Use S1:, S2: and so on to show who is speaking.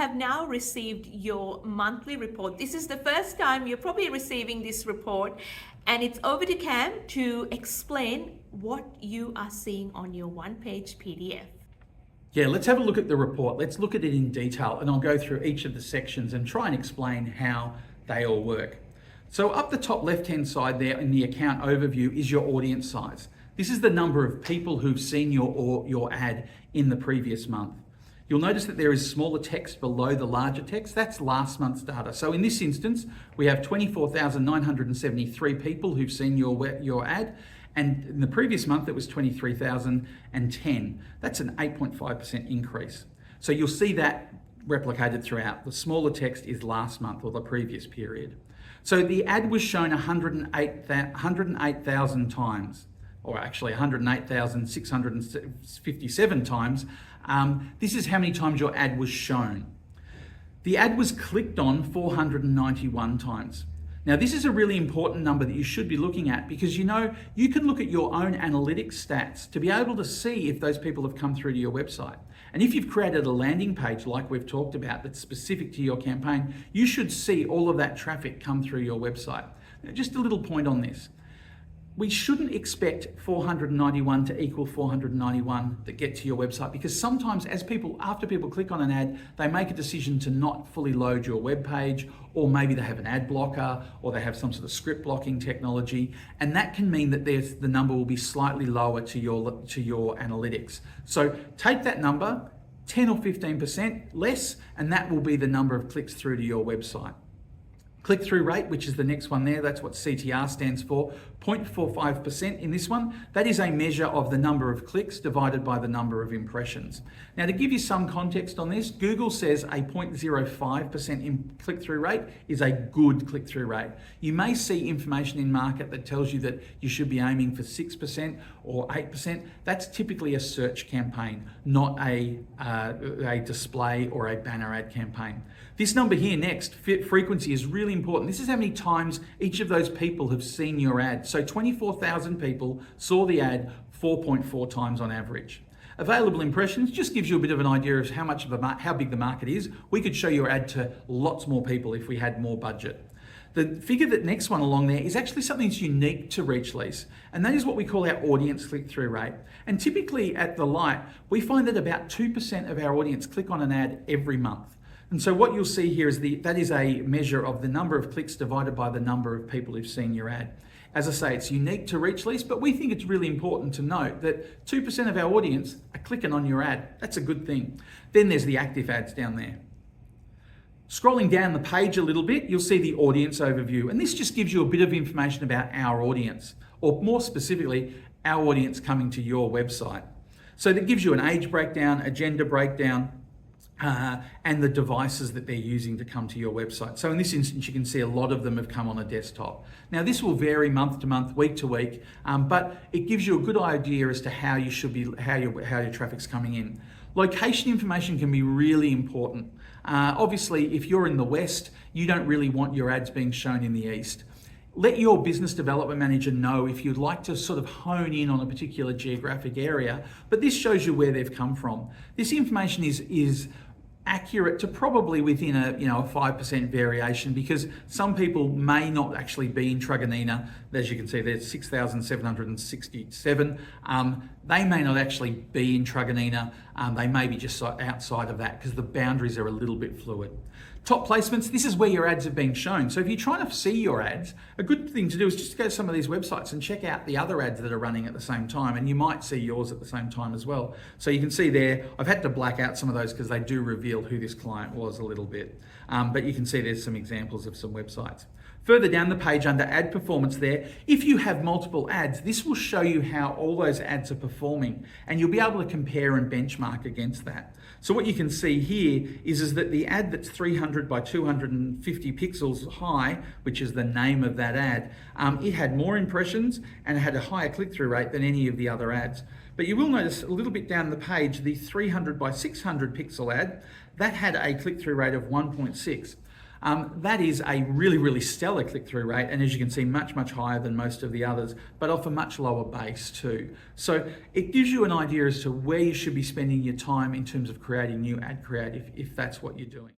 S1: have now received your monthly report. This is the first time you're probably receiving this report, and it's over to Cam to explain what you are seeing on your one-page PDF.
S2: Yeah, let's have a look at the report. Let's look at it in detail, and I'll go through each of the sections and try and explain how they all work. So up the top left-hand side there in the account overview is your audience size. This is the number of people who've seen your ad in the previous month. You'll notice that there is smaller text below the larger text. That's last month's data. So in this instance, we have 24,973 people who've seen your ad. And in the previous month, it was 23,010. That's an 8.5% increase. So you'll see that replicated throughout. The smaller text is last month or the previous period. So the ad was shown 108,000 times, or actually 108,657 times. This is how many times your ad was shown. The ad was clicked on 491 times. Now, this is a really important number that you should be looking at, because you can look at your own analytics stats to be able to see if those people have come through to your website. And if you've created a landing page like we've talked about that's specific to your campaign, you should see all of that traffic come through your website. Now, just a little point on this. We shouldn't expect 491 to equal 491 that get to your website, because sometimes after people click on an ad, they make a decision to not fully load your web page, or maybe they have an ad blocker, or they have some sort of script blocking technology, and that can mean that the number will be slightly lower to your analytics. So take that number, 10 or 15% less, and that will be the number of clicks through to your website. Click-through rate, which is the next one there, that's what CTR stands for, 0.45% in this one. That is a measure of the number of clicks divided by the number of impressions. Now, to give you some context on this, Google says a 0.05% click-through rate is a good click-through rate. You may see information in market that tells you that you should be aiming for 6% or 8%. That's typically a search campaign, not a display or a banner ad campaign. This number here next, frequency, is really important. This is how many times each of those people have seen your ad. So 24,000 people saw the ad 4.4 times on average. Available impressions just gives you a bit of an idea of how big the market is. We could show your ad to lots more people if we had more budget. The figure that next one along there is actually something that's unique to Lease, and that is what we call our audience click-through rate. And typically at the Light, we find that about 2% of our audience click on an ad every month. And so what you'll see here is that is a measure of the number of clicks divided by the number of people who've seen your ad. As I say, it's unique to Lease, but we think it's really important to note that 2% of our audience are clicking on your ad. That's a good thing. Then there's the active ads down there. Scrolling down the page a little bit, you'll see the audience overview. And this just gives you a bit of information about our audience, or more specifically, our audience coming to your website. So that gives you an age breakdown, a gender breakdown, and the devices that they're using to come to your website. So in this instance, you can see a lot of them have come on a desktop. Now, this will vary month to month, week to week, but it gives you a good idea as to how your traffic's coming in. Location information can be really important. Obviously, if you're in the West, you don't really want your ads being shown in the East. Let your business development manager know if you'd like to sort of hone in on a particular geographic area, but this shows you where they've come from. This information is accurate to probably within a 5% variation, because some people may not actually be in Truganina. As you can see, there's 6,767. They may not actually be in Truganina. They may be just outside of that, because the boundaries are a little bit fluid. Top placements, this is where your ads have been shown. So if you're trying to see your ads, a good thing to do is just go to some of these websites and check out the other ads that are running at the same time, and you might see yours at the same time as well. So you can see there, I've had to black out some of those because they do reveal who this client was a little bit. But you can see there's some examples of some websites. Further down the page under ad performance there, if you have multiple ads, this will show you how all those ads are performing, and you'll be able to compare and benchmark against that. So what you can see here is that the ad that's 300 by 250 pixels high, which is the name of that ad, it had more impressions and it had a higher click-through rate than any of the other ads. But you will notice a little bit down the page, the 300 by 600 pixel ad, that had a click-through rate of 1.6. That is a really, really stellar click-through rate, and as you can see, much, much higher than most of the others, but off a much lower base too. So it gives you an idea as to where you should be spending your time in terms of creating new ad creative, if that's what you're doing.